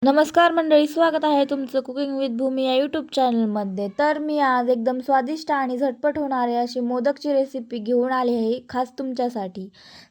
नमस्कार मंडळी, स्वागत आहे तुमचं कुकिंग विथ भूमी या यूट्यूब चॅनलमध्ये. तर मी आज एकदम स्वादिष्ट आणि झटपट होणारे अशी मोदकची रेसिपी घेऊन आली आहे खास तुमच्यासाठी.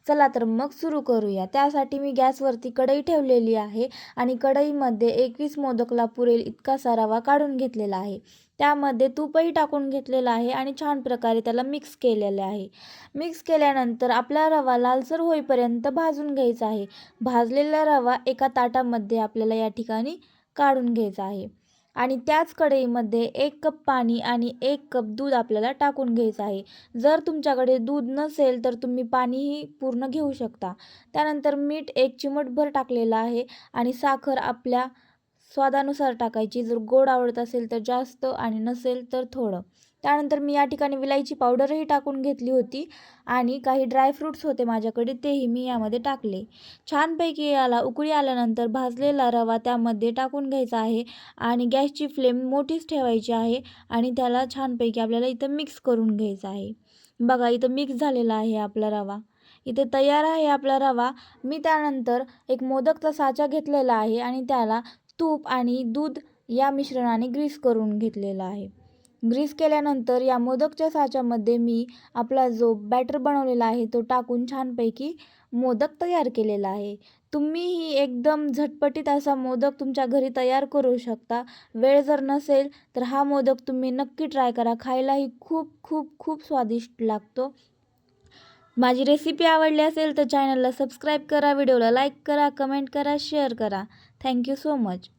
चला तर मग सुरू करूया. त्यासाठी मी गॅसवरती कढई ठेवलेली आहे आणि कढईमध्ये 21 मोदकला पुरेल इतकासा रवा काढून घेतलेला आहे. त्यामध्ये तूपही टाकून घेतलेलं आहे आणि छान प्रकारे त्याला मिक्स केलेले आहे. मिक्स केल्यानंतर आपला रवा लालसर होईपर्यंत भाजून घ्यायचा आहे. भाजलेला रवा एका ताटामध्ये आपल्याला या ठिकाणी काढून घ्यायचा आहे आणि त्याच कढईमध्ये 1 कप पाणी आणि 1 कप दूध आपल्याला टाकून घ्यायचं आहे. जर तुमच्याकडे दूध नसेल तर तुम्ही पाणीही पूर्ण घेऊ शकता. त्यानंतर मीठ 1 चिमूटभर टाकलेलं आहे आणि साखर आपल्या स्वादानुसार टाकायची. जर गोड आवडत असेल तर जास्त आणि नसेल तर थोडं. त्यानंतर मी या ठिकाणी विलायची पावडरही टाकून घेतली होती आणि काही ड्रायफ्रूट्स होते माझ्याकडे, तेही मी यामध्ये टाकले. छानपैकी याला उकळी आल्यानंतर भाजलेला रवा त्यामध्ये टाकून घ्यायचा आहे आणि गॅसची फ्लेम मोठीच ठेवायची आहे आणि त्याला छानपैकी आपल्याला इथं मिक्स करून घ्यायचं आहे. बघा, इथं मिक्स झालेला आहे आपला रवा. इथे तयार आहे आपला रवा. मी त्यानंतर एक मोदकचा साचा घेतलेला आहे आणि त्याला तूप आणि दूध या मिश्रणाने ग्रीस करून घेतलेला आहे. ग्रीस केल्यानंतर या मोदकच्या साच्यामध्ये मी आपला जो बॅटर बनवलेला आहे तो टाकून छानपैकी मोदक तयार केलेला आहे. तुम्हीही एकदम झटपटीत असा मोदक तुमच्या घरी तयार करू शकता. वेळ जर नसेल तर हा मोदक तुम्ही नक्की ट्राय करा. खायलाही खूप खूप खूप स्वादिष्ट लागतो. माझी रेसिपी आवडली असेल तर चॅनलला सबस्क्राईब करा, व्हिडिओला लाईक करा, कमेंट करा, शेअर करा. Thank you so much.